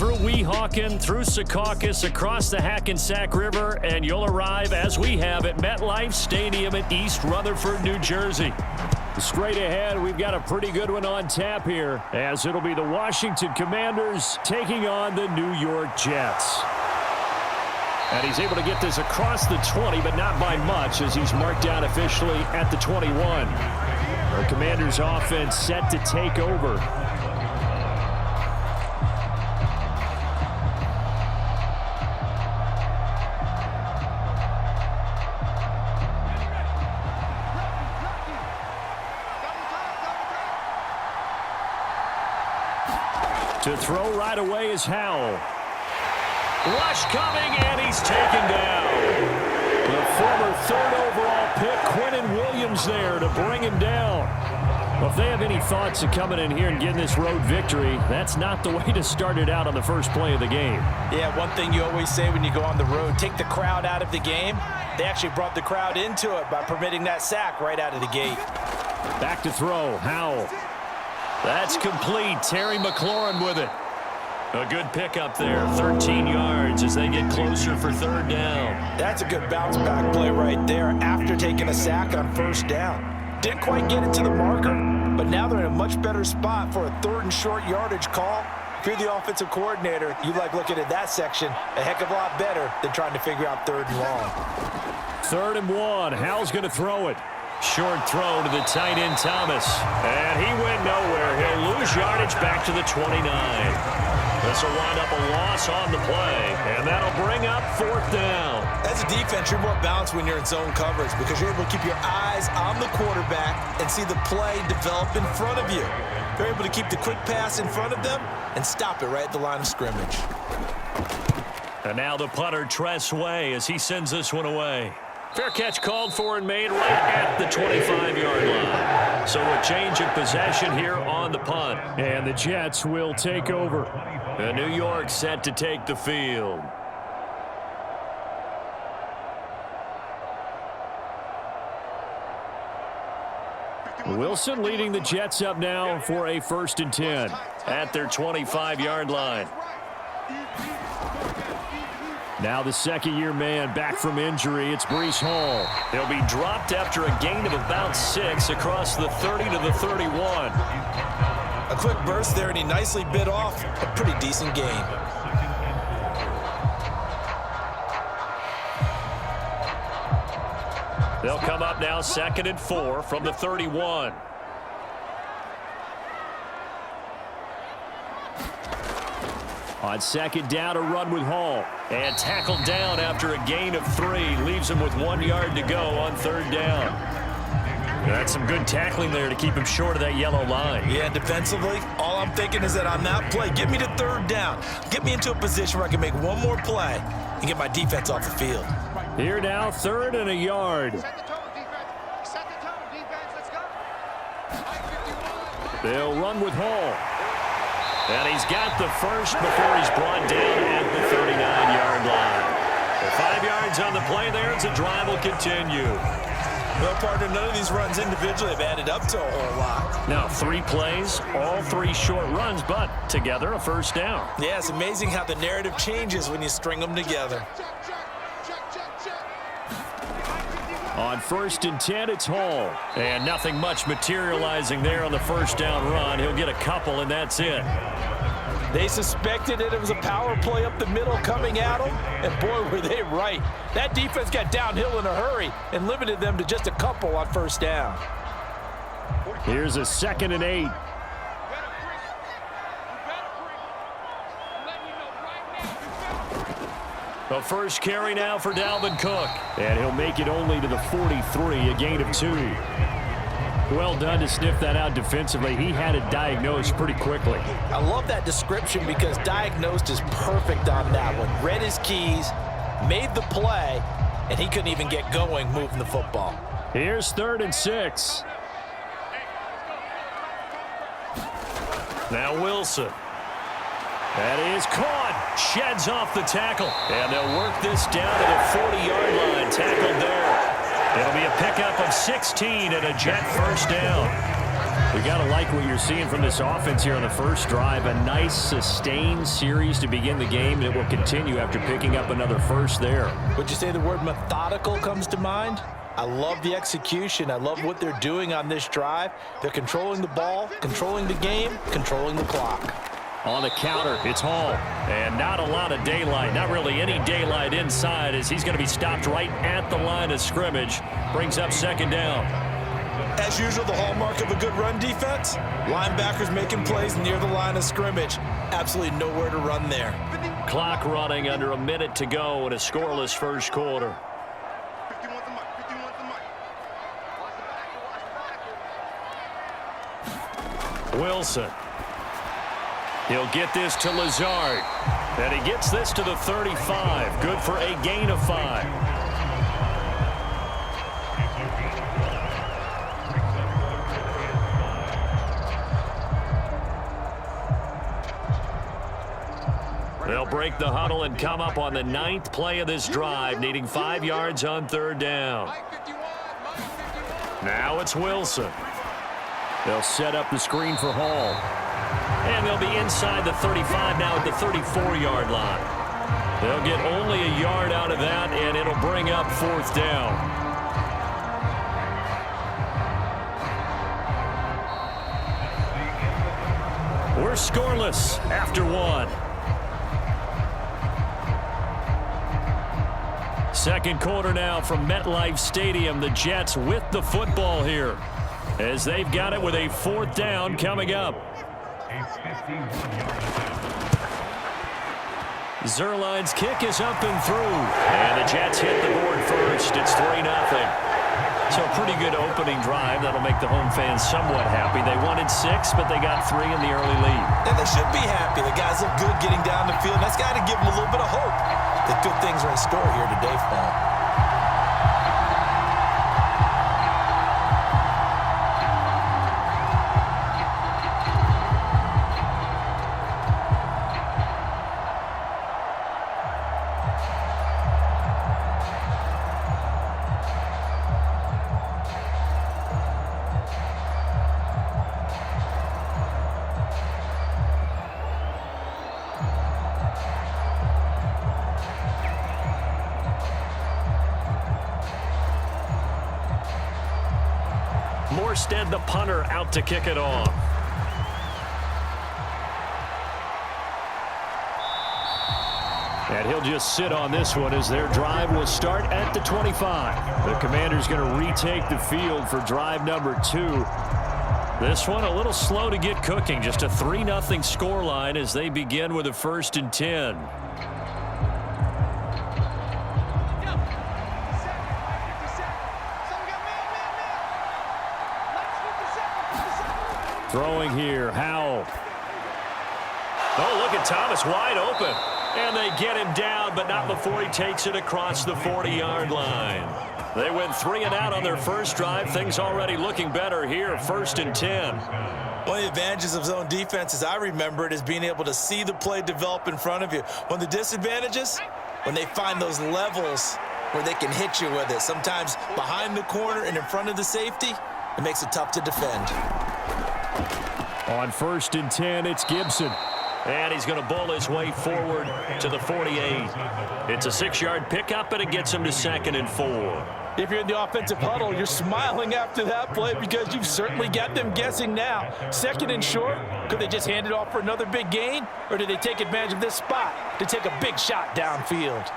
through Weehawken, through Secaucus, across the Hackensack River, and you'll arrive, as we have, at MetLife Stadium in East Rutherford, New Jersey. Straight ahead, we've got a pretty good one on tap here, as it'll be the Washington Commanders taking on the New York Jets. And he's able to get this across the 20, but not by much, as he's marked down officially at the 21. The Commanders' offense set to take over. To throw right away is Howell. Rush coming, and he's taken down. The former third overall pick, Quinnen Williams, there to bring him down. Well, if they have any thoughts of coming in here and getting this road victory, that's not the way to start it out on the first play of the game. Yeah, one thing you always say when you go on the road, take the crowd out of the game. They actually brought the crowd into it by permitting that sack right out of the gate. Back to throw, Howell. That's complete. Terry McLaurin with it. A good pickup there, 13 yards as they get closer for third down. That's a good bounce back play right there after taking a sack on first down. Didn't quite get it to the marker, but now they're in a much better spot for a third and short yardage call. If you're the offensive coordinator, you like looking at that section a heck of a lot better than trying to figure out third and long. 3rd and 1. Howell's going to throw it. Short throw to the tight end Thomas. And he went nowhere. He'll lose yardage back to the 29. This will wind up a loss on the play, and that'll bring up 4th down. As a defense, you're more balanced when you're in zone coverage because you're able to keep your eyes on the quarterback and see the play develop in front of you. You're able to keep the quick pass in front of them and stop it right at the line of scrimmage. And now the punter, Tress Way, as he sends this one away. Fair catch called for and made right at the 25-yard line. So a change of possession here on the punt. And the Jets will take over. And New York set to take the field. Wilson leading the Jets up now for a 1st and 10 at their 25-yard line. Now the second-year man back from injury. It's Breece Hall. He'll be dropped after a gain of about 6 across the 30 to the 31. A quick burst there, and he nicely bit off a pretty decent gain. They'll come up now 2nd and 4 from the 31. On 2nd down, a run with Hall. And tackled down after a gain of 3. Leaves him with 1 yard to go on 3rd down. That's some good tackling there to keep him short of that yellow line. Yeah, defensively, all I'm thinking is that on that play, get me to 3rd down. Get me into a position where I can make one more play and get my defense off the field. Here now, 3rd and a yard. Set the tone, defense. Set the tone, defense. Let's go. They'll run with Hall. And he's got the first before he's brought down at the 39-yard line. Well, 5 yards on the play there as the drive will continue. Well, partner, none of these runs individually have added up to a whole lot. Now, 3 plays, all 3 short runs, but together a 1st down. Yeah, it's amazing how the narrative changes when you string them together. On 1st and 10, it's Hall. And nothing much materializing there on the 1st down run. He'll get a couple, and that's it. They suspected it was a power play up the middle coming at them, and boy, were they right. That defense got downhill in a hurry and limited them to just a couple on 1st down. Here's a 2nd and 8. The first carry now for Dalvin Cook. And he'll make it only to the 43, a gain of 2. Well done to sniff that out defensively. He had it diagnosed pretty quickly. I love that description because diagnosed is perfect on that one. Read his keys, made the play, and he couldn't even get going moving the football. Here's 3rd and 6. Now Wilson. That is caught. Sheds off the tackle. And they'll work this down to the 40-yard line. Tackled there. It'll be a pickup of 16 and a Jet 1st down. You got to like what you're seeing from this offense here on the first drive. A nice, sustained series to begin the game that will continue after picking up another first there. Would you say the word methodical comes to mind? I love the execution. I love what they're doing on this drive. They're controlling the ball, controlling the game, controlling the clock. On the counter, it's Hall. And not a lot of daylight, not really any daylight inside, as he's going to be stopped right at the line of scrimmage. Brings up second down. As usual, the hallmark of a good run defense, linebackers making plays near the line of scrimmage. Absolutely nowhere to run there. Clock running under a minute to go in a scoreless first quarter. Wilson. He'll get this to Lazard. And he gets this to the 35. Good for a gain of 5. They'll break the huddle and come up on the 9th play of this drive, needing 5 yards on third down. Now it's Wilson. They'll set up the screen for Hall. And they'll be inside the 35 now at the 34-yard line. They'll get only a yard out of that, and it'll bring up fourth down. We're scoreless after 1. Second quarter now from MetLife Stadium. The Jets with the football here, as they've got it with a fourth down coming up. Zerline's kick is up and through. And the Jets hit the board first. It's 3-0. So a pretty good opening drive. That'll make the home fans somewhat happy. They wanted 6, but they got 3 in the early lead. And they should be happy. The guys look good getting down the field. That's got to give them a little bit of hope that good things are in store here today for them. Morstead, the punter, out to kick it off. And he'll just sit on this one as their drive will start at the 25. The Commanders going to retake the field for drive number 2. This one a little slow to get cooking. Just a 3-0 scoreline as they begin with a 1st and 10. Throwing here, Howell. Oh, look at Thomas, wide open. And they get him down, but not before he takes it across the 40-yard line. They went 3 and out on their first drive. Things already looking better here, 1st and 10. One of the advantages of zone defense, as I remember it, is being able to see the play develop in front of you. One of the disadvantages, when they find those levels where they can hit you with it, sometimes behind the corner and in front of the safety, it makes it tough to defend. On 1st and 10, it's Gibson. And he's going to bowl his way forward to the 48. It's a 6-yard pickup, and it gets him to 2nd and 4. If you're in the offensive huddle, you're smiling after that play because you've certainly got them guessing now. 2nd and short, could they just hand it off for another big gain? Or did they take advantage of this spot to take a big shot downfield?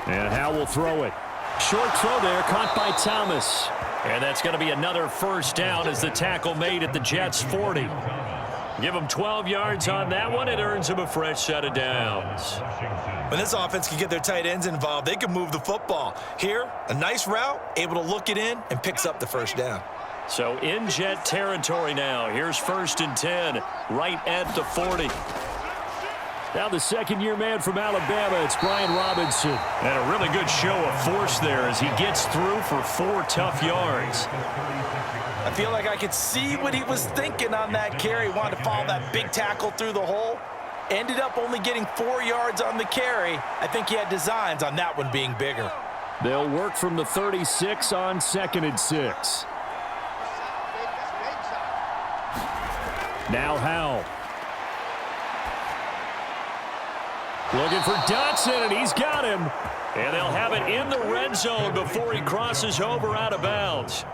And Howell will throw it. Short throw there, caught by Thomas. And that's going to be another first down as the tackle made at the Jets' 40. Give them 12 yards on that one. It earns them a fresh set of downs. When this offense can get their tight ends involved, they can move the football. Here, a nice route, able to look it in, and picks up the first down. So in Jet territory now. Here's 1st and 10, right at the 40. Now the second-year man from Alabama, it's Brian Robinson. And a really good show of force there as he gets through for 4 tough yards. I feel like I could see what he was thinking on that carry. Wanted to follow that big tackle through the hole. Ended up only getting 4 yards on the carry. I think he had designs on that one being bigger. They'll work from the 36 on 2nd and 6. Now Howell. Looking for Dotson, and he's got him. And they'll have it in the red zone before he crosses over out of bounds.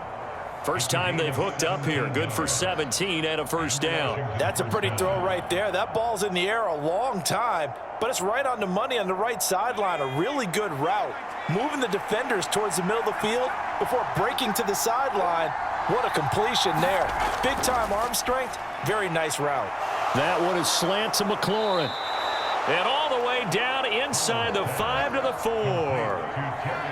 First time they've hooked up here. Good for 17 and a first down. That's a pretty throw right there. That ball's in the air a long time, but it's right on the money on the right sideline. A really good route. Moving the defenders towards the middle of the field before breaking to the sideline. What a completion there. Big-time arm strength. Very nice route. That one is slant to McLaurin. And all the way down inside the 5 to the 4.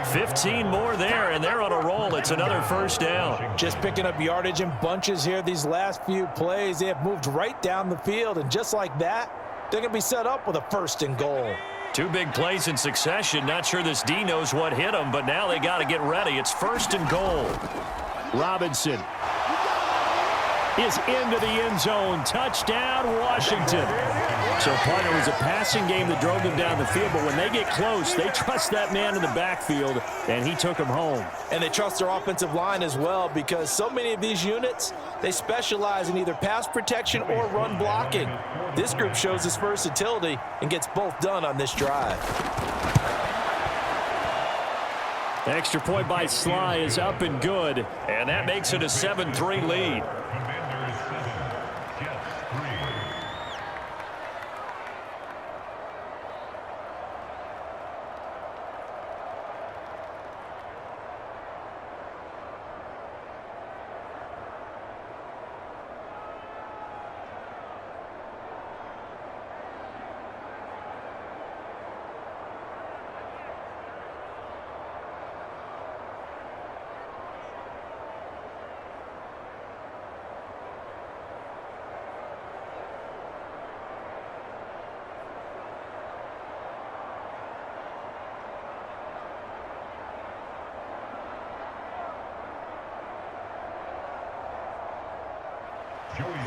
15 more there, and they're on a roll. It's another first down. Just picking up yardage in bunches here these last few plays. They have moved right down the field, and just like that, they're going to be set up with a 1st and goal. 2 big plays in succession. Not sure this D knows what hit him, but now they got to get ready. It's 1st and goal. Robinson is into the end zone. Touchdown, Washington. So, partner, it was a passing game that drove them down the field, but when they get close, they trust that man in the backfield, and he took them home. And they trust their offensive line as well, because so many of these units, they specialize in either pass protection or run blocking. This group shows its versatility and gets both done on this drive. The extra point by Sly is up and good, and that makes it a 7-3 lead.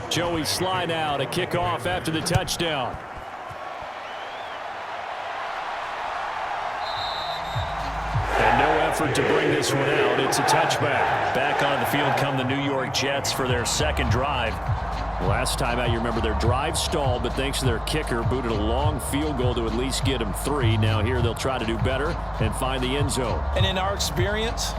Joey Sly now to kick off after the touchdown. And no effort to bring this one out. It's a touchback. Back on the field come the New York Jets for their 2nd drive. Last time out, you remember their drive stalled, but thanks to their kicker, booted a long field goal to at least get them 3. Now here they'll try to do better and find the end zone. And in our experience,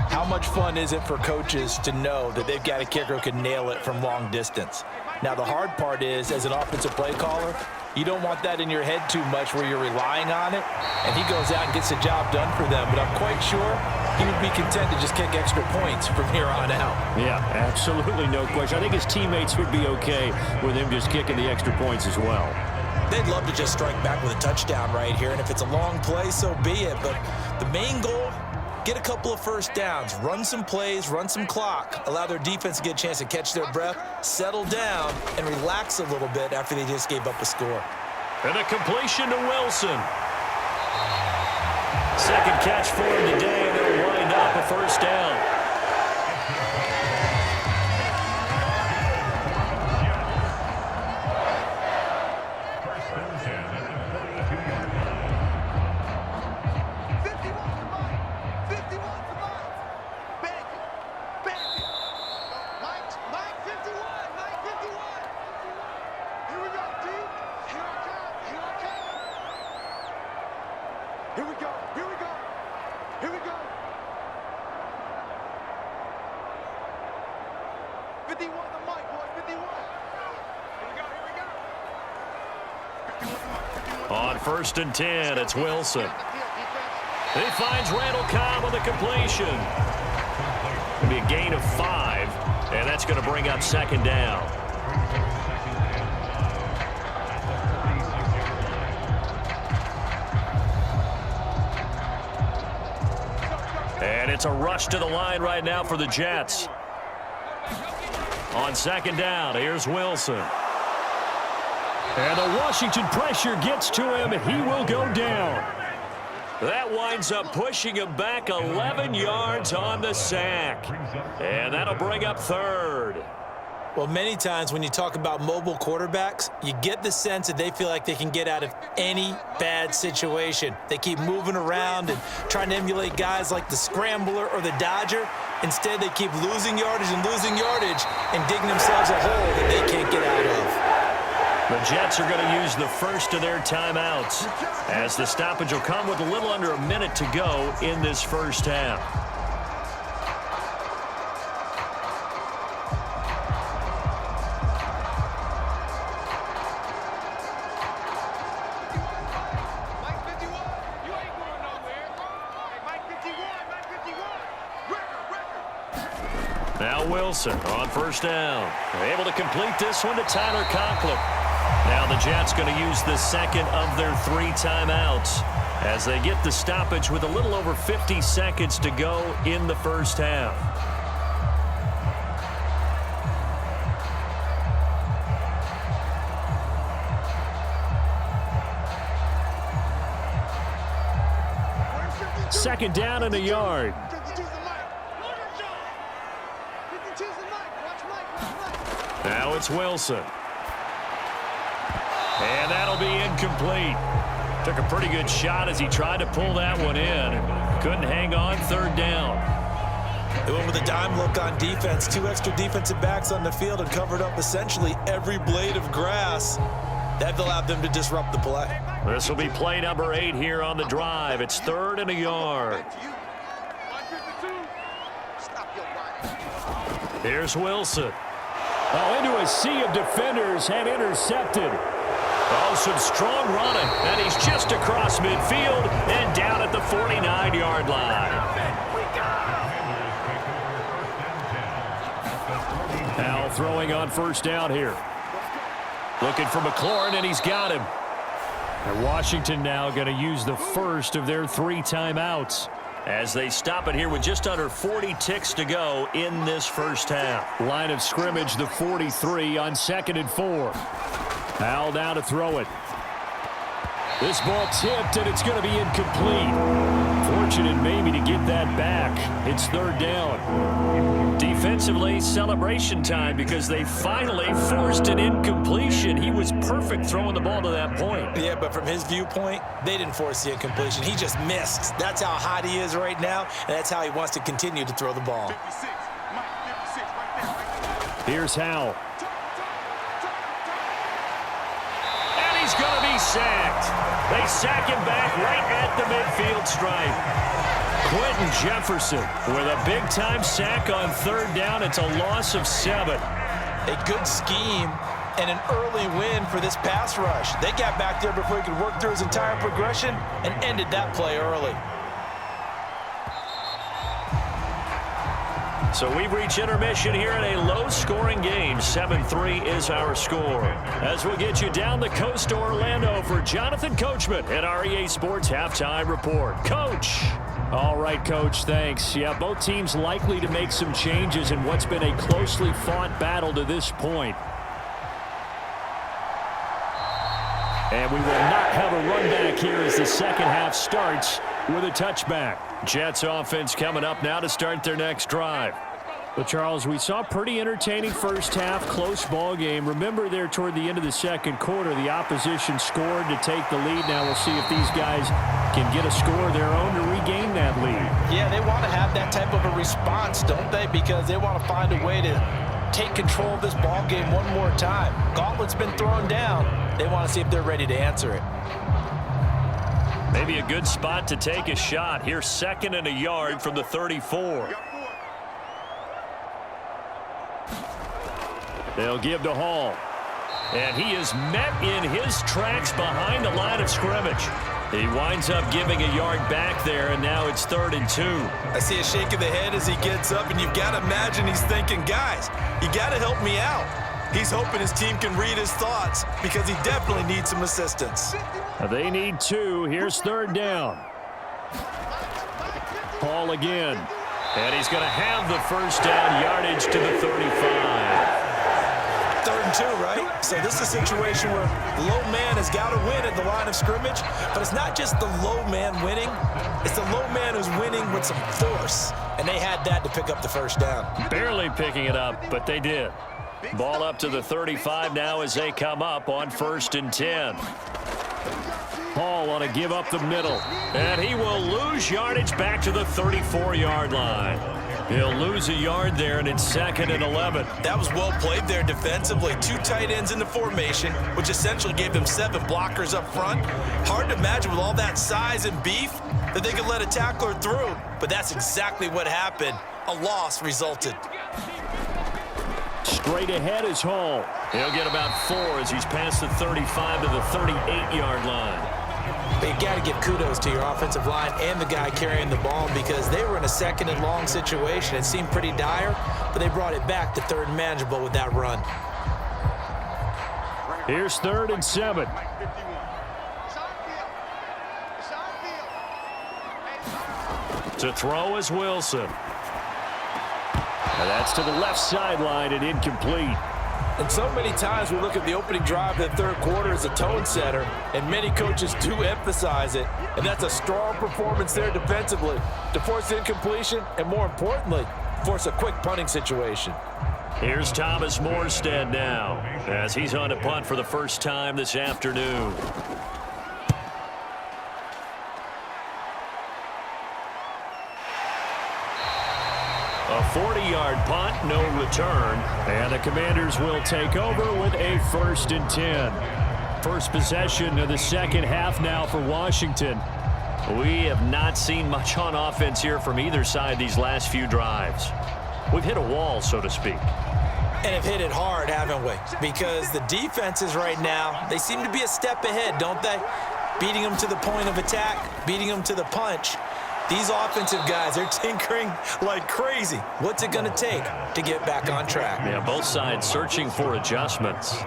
how much fun is it for coaches to know that they've got a kicker who can nail it from long distance? Now, the hard part is, as an offensive play caller, you don't want that in your head too much where you're relying on it, and he goes out and gets the job done for them. But I'm quite sure he would be content to just kick extra points from here on out. Yeah, absolutely no question. I think his teammates would be okay with him just kicking the extra points as well. They'd love to just strike back with a touchdown right here, and if it's a long play, so be it. But the main goal, get a couple of first downs, run some plays, run some clock, allow their defense to get a chance to catch their breath, settle down, and relax a little bit after they just gave up a score. And a completion to Wilson. 2nd catch for him today, and they'll wind up a first down. Here we go. Here we go. Here we go. 51 the mic, boy. 51. Here we go. On 1st and 10, it's Wilson. He finds Randall Cobb with a completion. It'll be a gain of 5, and that's going to bring up 2nd down. And it's a rush to the line right now for the Jets. On 2nd down, here's Wilson. And the Washington pressure gets to him, and he will go down. That winds up pushing him back 11 yards on the sack. And that'll bring up 3rd. Well, many times when you talk about mobile quarterbacks, you get the sense that they feel like they can get out of any bad situation. They keep moving around and trying to emulate guys like the scrambler or the dodger. Instead, they keep losing yardage and digging themselves a hole that they can't get out of. The Jets are going to use the first of their timeouts, as the stoppage will come with a little under a minute to go in this first half. Now Wilson on first down. They're able to complete this one to Tyler Conklin. Now the Jets going to use the second of their 3 timeouts as they get the stoppage with a little over 50 seconds to go in the first half. Second down and a yard. Now it's Wilson. And that'll be incomplete. Took a pretty good shot as he tried to pull that one in. Couldn't hang on, third down. They went with a dime look on defense. 2 extra defensive backs on the field and covered up essentially every blade of grass. That allowed them to disrupt the play. This will be play number 8 here on the drive. It's third and a yard. Here's Wilson. Oh, into a sea of defenders and intercepted. Oh, some strong running, and he's just across midfield and down at the 49-yard line. Now throwing on first down here. Looking for McLaurin, and he's got him. And Washington now going to use the first of their 3 timeouts as they stop it here with just under 40 ticks to go in this first half. Line of scrimmage, the 43 on 2nd and 4. Howell now to throw it. This ball tipped, and it's going to be incomplete. Fortunate maybe to get that back. It's third down. Defensively, celebration time because they finally forced an incompletion. He was perfect throwing the ball to that point. Yeah, but from his viewpoint, they didn't force the incompletion. He just missed. That's how hot he is right now, and that's how he wants to continue to throw the ball. 56, Mike, 56, right there. Here's Howell. And he's going to be sacked. They sack him back right at the midfield stripe. Quentin Jefferson with a big-time sack on third down. It's a loss of 7. A good scheme and an early win for this pass rush. They got back there before he could work through his entire progression and ended that play early. So we've reached intermission here in a low-scoring game. 7-3 is our score. As we'll get you down the coast to Orlando for Jonathan Coachman at our EA Sports Halftime Report. Coach. All right, Coach, thanks. Yeah, both teams likely to make some changes in what's been a closely fought battle to this point. And we will not have a run back here as the second half starts with a touchback. Jets offense coming up now to start their next drive. Well, Charles, we saw a pretty entertaining first half, close ball game. Remember there toward the end of the second quarter, the opposition scored to take the lead. Now we'll see if these guys can get a score of their own to regain that lead. Yeah, they want to have that type of a response, don't they? Because they want to find a way to take control of this ball game one more time. Gauntlet's been thrown down. They want to see if they're ready to answer it. Maybe a good spot to take a shot. Here's 2nd and a yard from the 34. They'll give to Hall. And he is met in his tracks behind the line of scrimmage. He winds up giving a yard back there, and now it's 3rd and 2. I see a shake of the head as he gets up, and you've got to imagine he's thinking, guys, you got to help me out. He's hoping his team can read his thoughts because he definitely needs some assistance. They need 2. Here's 3rd down. Hall again. And he's going to have the first down, yardage to the 35. 3rd and 2, right? So this is a situation where the low man has got to win at the line of scrimmage, but it's not just the low man winning. It's the low man who's winning with some force, and they had that to pick up the first down. Barely picking it up, but they did. Ball up to the 35 now as they come up on 1st and 10. Hall on a give up the middle. And he will lose yardage back to the 34-yard line. He'll lose a yard there, and it's 2nd and 11. That was well played there defensively. 2 tight ends in the formation, which essentially gave them 7 blockers up front. Hard to imagine with all that size and beef that they could let a tackler through. But that's exactly what happened. A loss resulted. Straight ahead is Hall. He'll get about 4 as he's past the 35 to the 38-yard line. But you got to give kudos to your offensive line and the guy carrying the ball because they were in a 2nd and long situation. It seemed pretty dire, but they brought it back to 3rd and manageable with that run. Here's 3rd and 7. To throw is Wilson. And that's to the left sideline and incomplete. And so many times we look at the opening drive of the 3rd quarter as a tone setter, and many coaches do emphasize it. And that's a strong performance there defensively to force incompletion and, more importantly, force a quick punting situation. Here's Thomas Morstead now as he's on to punt for the first time this afternoon. A 40-yard punt, no return, and the Commanders will take over with a 1st and 10. First possession of the second half now for Washington. We have not seen much on offense here from either side these last few drives. We've hit a wall, so to speak. And have hit it hard, haven't we? Because the defenses right now, they seem to be a step ahead, don't they? Beating them to the point of attack, beating them to the punch. These offensive guys are tinkering like crazy. What's it going to take to get back on track? Yeah, both sides searching for adjustments.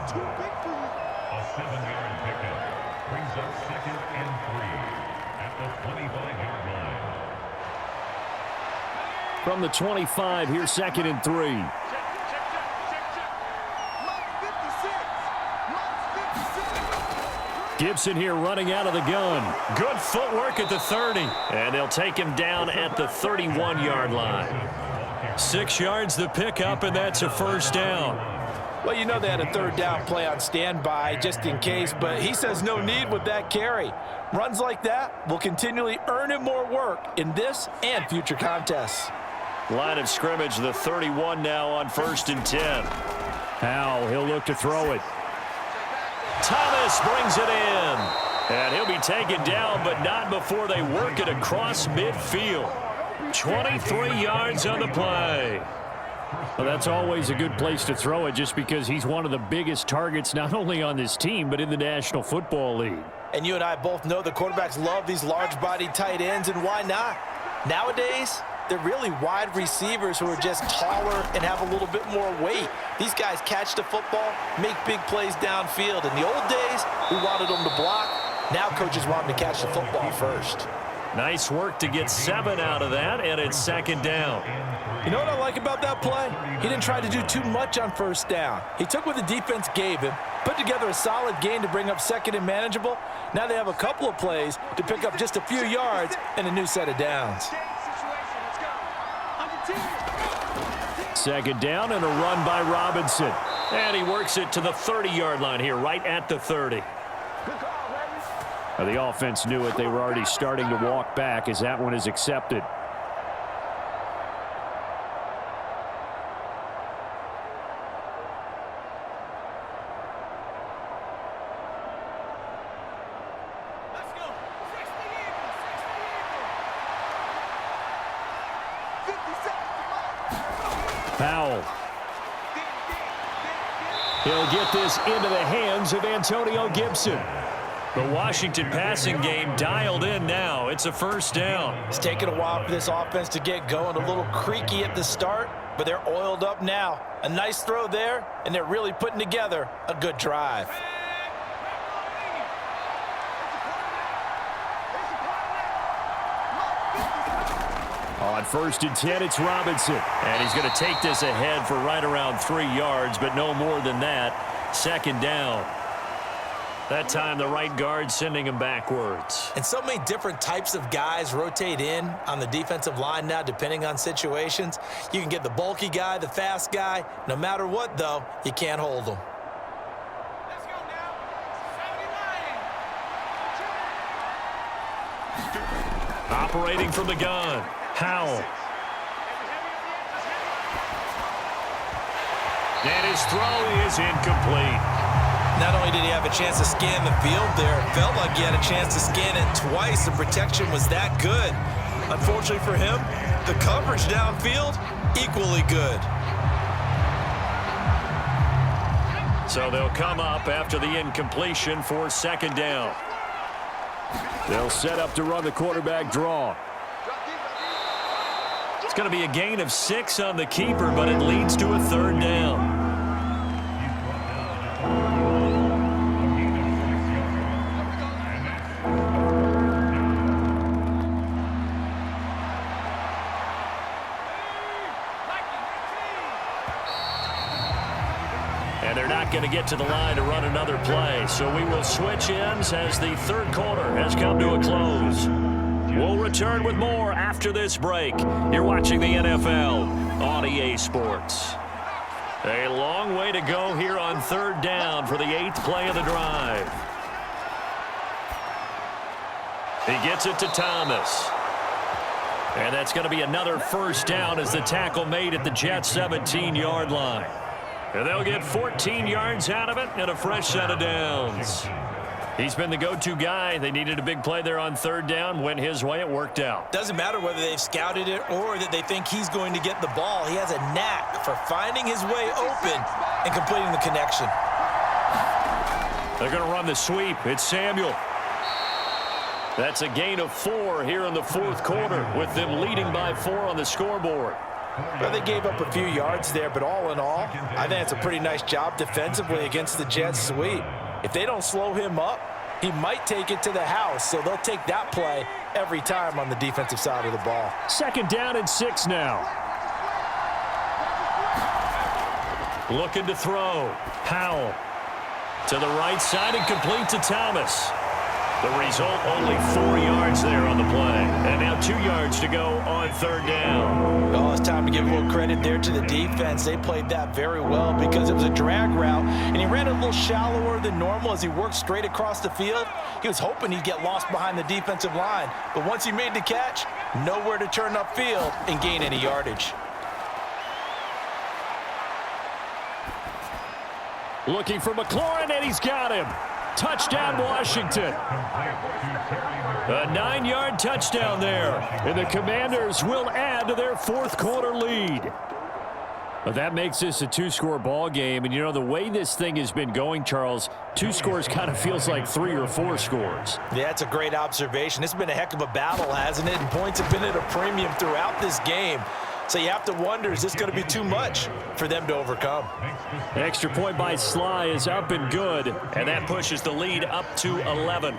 From the 25, here's 2nd and 3. Gibson here running out of the gun. Good footwork at the 30. And they'll take him down at the 31-yard line. 6 yards the pickup, and that's a 1st down. Well, you know they had a 3rd down play on standby just in case, but he says no need with that carry. Runs like that will continually earn him more work in this and future contests. Line of scrimmage, the 31 now on 1st and 10. Howell, he'll look to throw it. Thomas brings it in. And he'll be taken down, but not before they work it across midfield. 23 yards on the play. Well, that's always a good place to throw it just because he's one of the biggest targets not only on this team but in the National Football League. And you and I both know the quarterbacks love these large-bodied tight ends, and why not? Nowadays, they're really wide receivers who are just taller and have a little bit more weight. These guys catch the football, make big plays downfield. In the old days, we wanted them to block. Now coaches want them to catch the football first. Nice work to get 7 out of that, and it's 2nd down. You know what I like about that play? He didn't try to do too much on 1st down. He took what the defense gave him, put together a solid gain to bring up 2nd and manageable. Now they have a couple of plays to pick up just a few yards and a new set of downs. 2nd down and a run by Robinson. And he works it to the 30-yard line here, right at the 30. The offense knew it. They were already starting to walk back as that one is accepted. Powell. He'll get this into the hands of Antonio Gibson. The Washington passing game dialed in now. It's a 1st down. It's taken a while for this offense to get going. A little creaky at the start, but they're oiled up now. A nice throw there, and they're really putting together a good drive. On 1st and 10, it's Robinson. And he's going to take this ahead for right around 3 yards, but no more than that. 2nd down. That time the right guard sending him backwards. And so many different types of guys rotate in on the defensive line now, depending on situations. You can get the bulky guy, the fast guy. No matter what, though, you can't hold them. Let's go now. 79. Operating from the gun, Howell. And his throw is incomplete. Not only did he have a chance to scan the field there, it felt like he had a chance to scan it twice. The protection was that good. Unfortunately for him, the coverage downfield, equally good. So they'll come up after the incompletion for second down. They'll set up to run the quarterback draw. It's going to be a gain of 6 on the keeper, but it leads to a third down. And they're not going to get to the line to run another play. So we will switch ends as the third quarter has come to a close. We'll return with more after this break. You're watching the NFL on EA Sports. A long way to go here on third down for the 8th play of the drive. He gets it to Thomas. And that's going to be another first down as the tackle made at the Jets' 17-yard line. And they'll get 14 yards out of it and a fresh set of downs. He's been the go-to guy. They needed a big play there on third down. Went his way. It worked out. Doesn't matter whether they've scouted it or that they think he's going to get the ball. He has a knack for finding his way open and completing the connection. They're going to run the sweep. It's Samuel. That's a gain of 4 here in the fourth quarter with them leading by 4 on the scoreboard. Well, they gave up a few yards there, but all in all, I think it's a pretty nice job defensively against the Jets sweep. If they don't slow him up, he might take it to the house, so they'll take that play every time on the defensive side of the ball. Second down and 6 now. Looking to throw. Howell to the right side and complete to Thomas. The result, only 4 yards there on the play. And now 2 yards to go on third down. Well, it's time to give a little credit there to the defense. They played that very well because it was a drag route, and he ran a little shallower than normal as he worked straight across the field. He was hoping he'd get lost behind the defensive line. But once he made the catch, nowhere to turn upfield and gain any yardage. Looking for McLaurin, and he's got him. Touchdown, Washington. A 9-yard touchdown there. And the Commanders will add to their fourth quarter lead. But that makes this a 2-score ball game. And, you know, the way this thing has been going, Charles, 2 scores kind of feels like 3 or 4 scores. Yeah, that's a great observation. It's been a heck of a battle, hasn't it? And points have been at a premium throughout this game. So you have to wonder, is this going to be too much for them to overcome? Extra point by Sly is up and good, and that pushes the lead up to 11.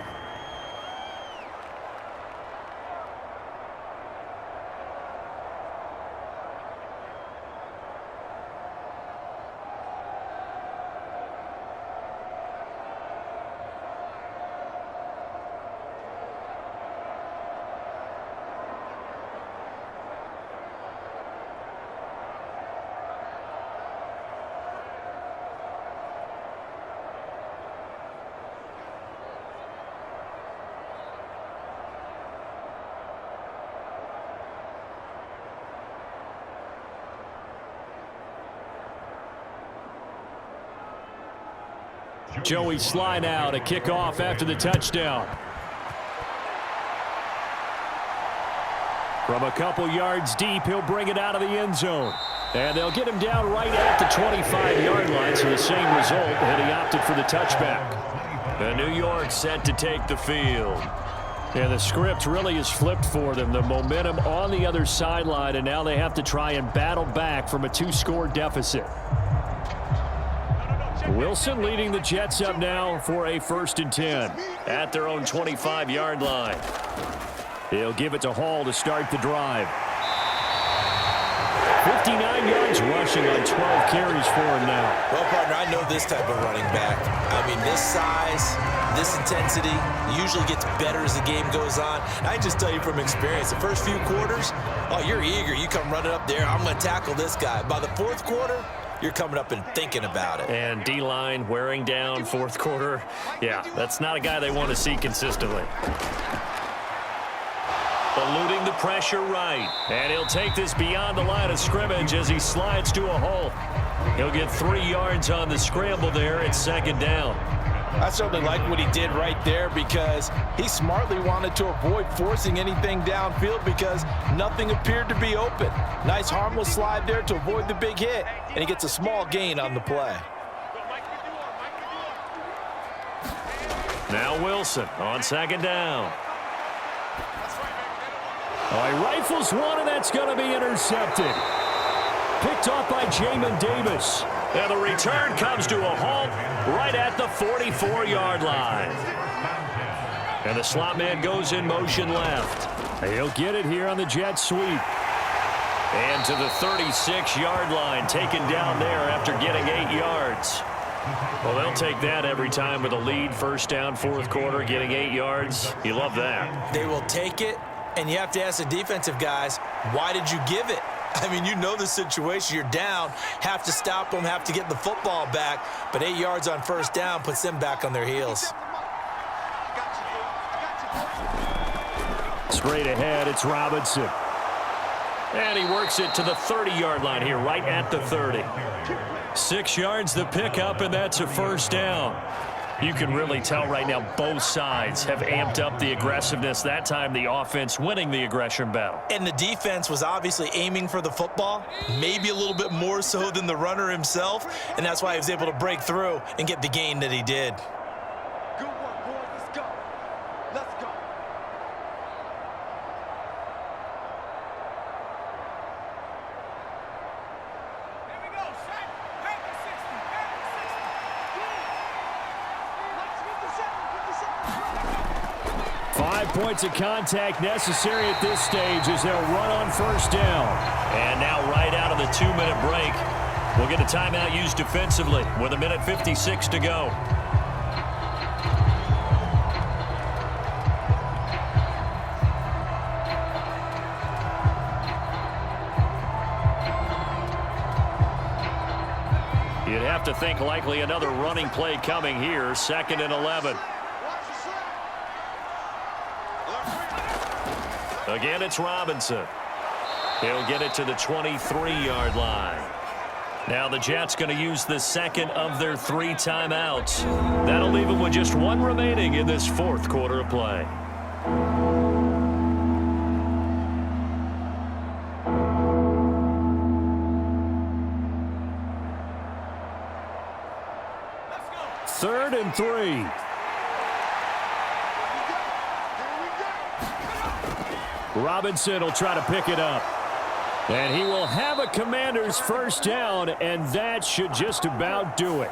Joey Sly now to kick off after the touchdown. From a couple yards deep, he'll bring it out of the end zone. And they'll get him down right at the 25-yard line, so the same result, and he opted for the touchback. And New York set to take the field. And the script really is flipped for them. The momentum on the other sideline, and now they have to try and battle back from a 2-score deficit. Wilson leading the Jets up now for a 1st and 10 at their own 25-yard line. He'll give it to Hall to start the drive. 59 yards rushing on 12 carries for him now. Well, partner, I know this type of running back. I mean, this size, this intensity usually gets better as the game goes on. And I just tell you from experience, the first few quarters, oh, you're eager. You come running up there, I'm going to tackle this guy. By the fourth quarter, you're coming up and thinking about it. And D-line wearing down fourth quarter. Yeah, that's not a guy they want to see consistently. Eluding the pressure right. And he'll take this beyond the line of scrimmage as he slides to a hole. He'll get 3 yards on the scramble there at second down. I certainly like what he did right there because he smartly wanted to avoid forcing anything downfield because nothing appeared to be open. Nice harmless slide there to avoid the big hit, and he gets a small gain on the play. Now Wilson on second down. He rifles one, and that's going to be intercepted. Picked off by Jamin Davis. And the return comes to a halt right at the 44-yard line. And the slot man goes in motion left. He'll get it here on the jet sweep. And to the 36-yard line, taken down there after getting 8 yards. Well, they'll take that every time with a lead, first down, fourth quarter, getting 8 yards. You love that. They will take it, and you have to ask the defensive guys, why did you give it? I mean, you know the situation. You're down, have to stop them, have to get the football back, but 8 yards on first down puts them back on their heels. Straight ahead, it's Robinson. And he works it to the 30-yard line here, right at the 30. 6 yards the pickup, and that's a first down. You can really tell right now both sides have amped up the aggressiveness. That time the offense winning the aggression battle. And the defense was obviously aiming for the football, maybe a little bit more so than the runner himself, and that's why he was able to break through and get the gain that he did. Good work, boys. Let's go. Let's go. Here we go. Set. Back to 60. Back to 60. 5 points of contact necessary at this stage as they'll run on first down. And now right out of the 2-minute break, we'll get a timeout used defensively with 1:56 to go. You'd have to think likely another running play coming here, 2nd and 11. Again, it's Robinson. He'll get it to the 23-yard line. Now the Jets going to use the second of their 3 timeouts. That'll leave them with just 1 remaining in this fourth quarter of play. Third and 3. Robinson will try to pick it up. And he will have a Commander's first down, and that should just about do it.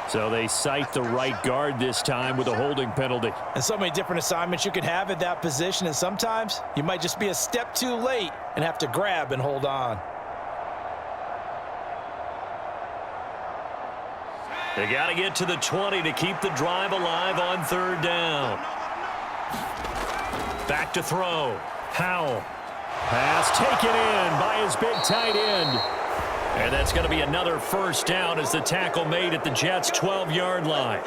So they cite the right guard this time with a holding penalty. And so many different assignments you can have at that position, and sometimes you might just be a step too late and have to grab and hold on. They got to get to the 20 to keep the drive alive on third down. Back to throw. Howell. Pass taken in by his big tight end. And that's going to be another first down as the tackle made at the Jets' 12-yard line.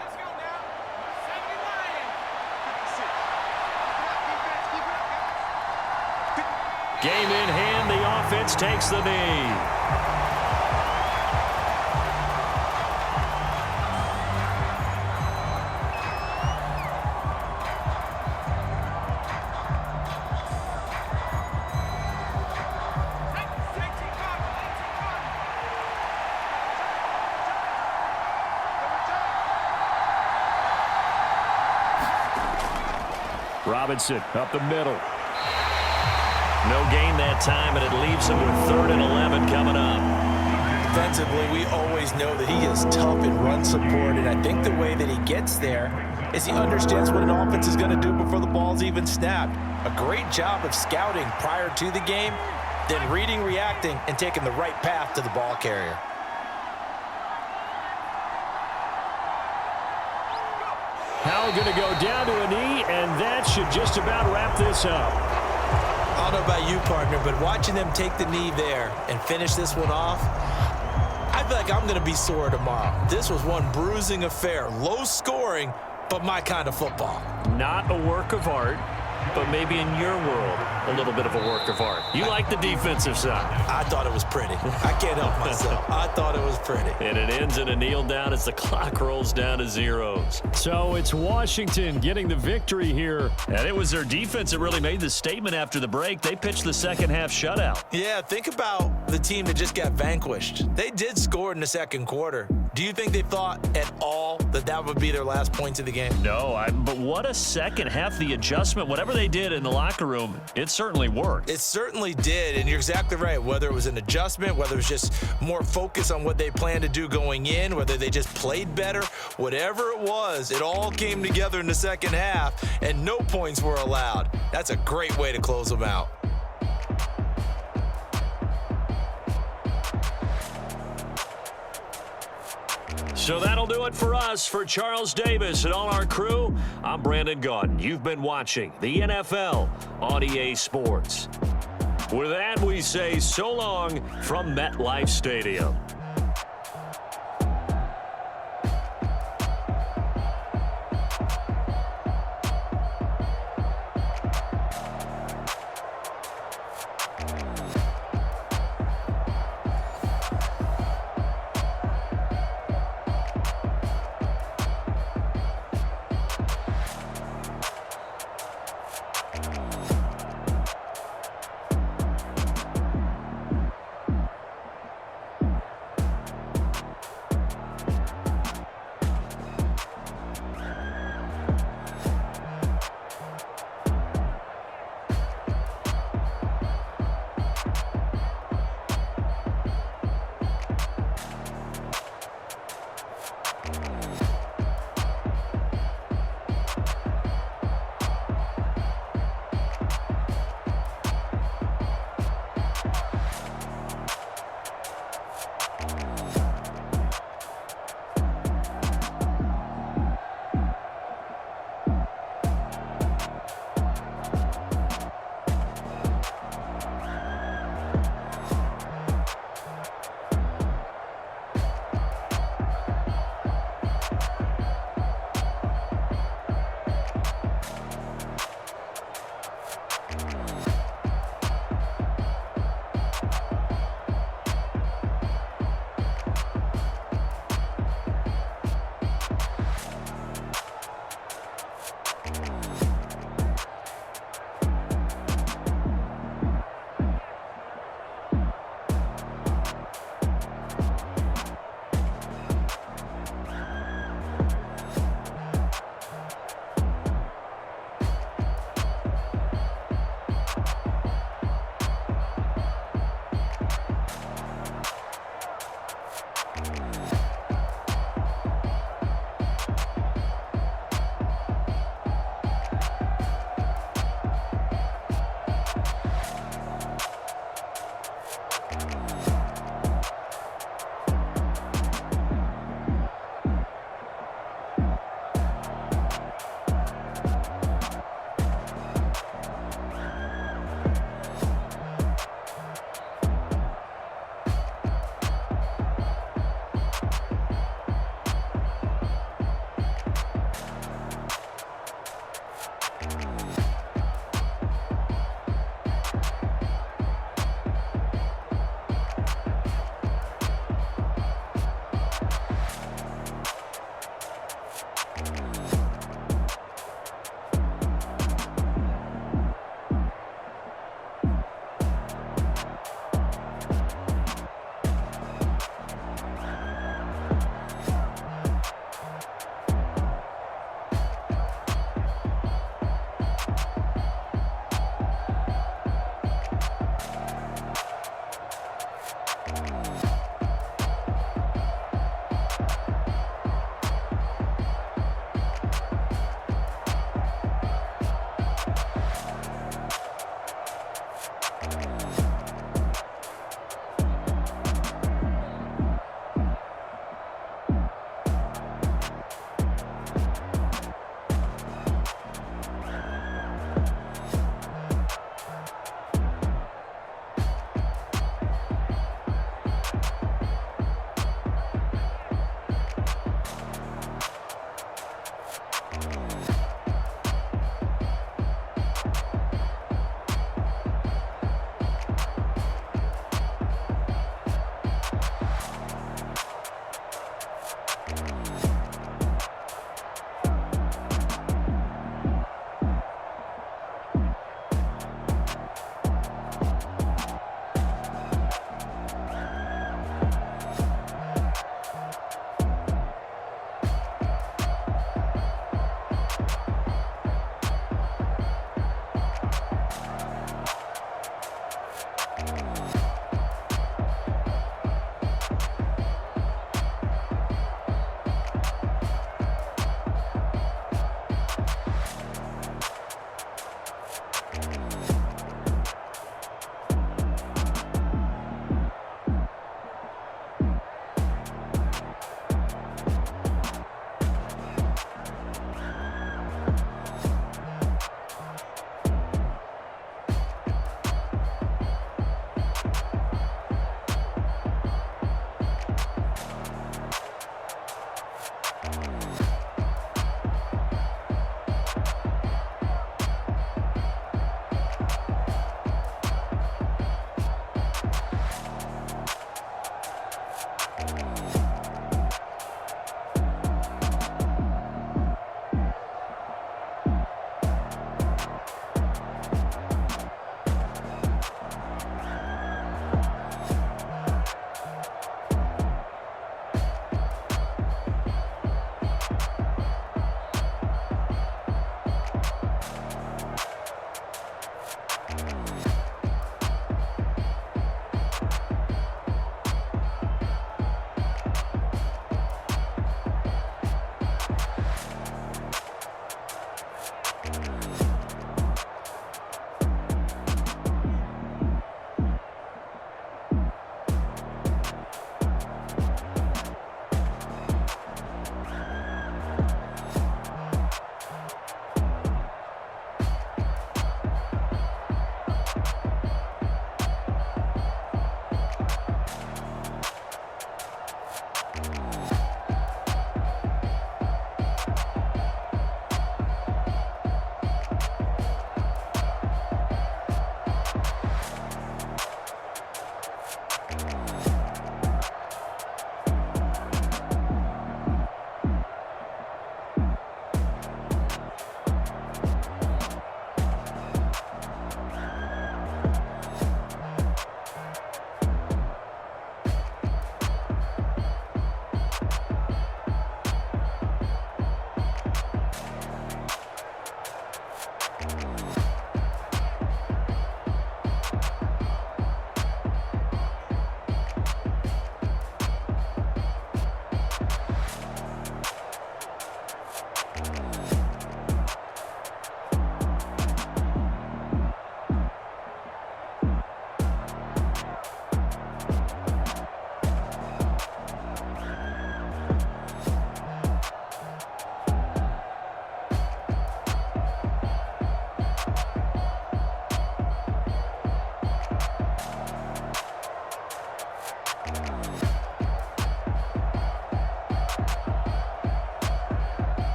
Let's go now. 79. Game in hand, the offense takes the knee. Robinson up the middle. No gain that time, and it leaves him with 3rd and 11 coming up. Defensively, we always know that he is tough in run support, and I think the way that he gets there is he understands what an offense is going to do before the ball's even snapped. A great job of scouting prior to the game, then reading, reacting, and taking the right path to the ball carrier. Howell going to go down to a knee, and that should just about wrap this up. I don't know about you, partner, but watching them take the knee there and finish this one off, I feel like I'm going to be sore tomorrow. This was one bruising affair. Low scoring, but my kind of football. Not a work of art, but maybe in your world, a little bit of a work of art. You like the defensive side. I thought it was pretty. I can't help myself. I thought it was pretty. And it ends in a kneel down as the clock rolls down to zeros. So it's Washington getting the victory here. And it was their defense that really made the statement after the break. They pitched the second half shutout. Yeah, think about the team that just got vanquished. They did score in the second quarter. Do you think they thought at all that that would be their last points of the game? No, but what a second half. The adjustment, whatever they did in the locker room, it certainly worked. It certainly did, and you're exactly right. Whether it was an adjustment, whether it was just more focus on what they planned to do going in, whether they just played better, whatever it was, it all came together in the second half, and no points were allowed. That's a great way to close them out. So that'll do it for us. For Charles Davis and all our crew, I'm Brandon Gaudin. You've been watching the NFL on EA Sports. With that, we say so long from MetLife Stadium.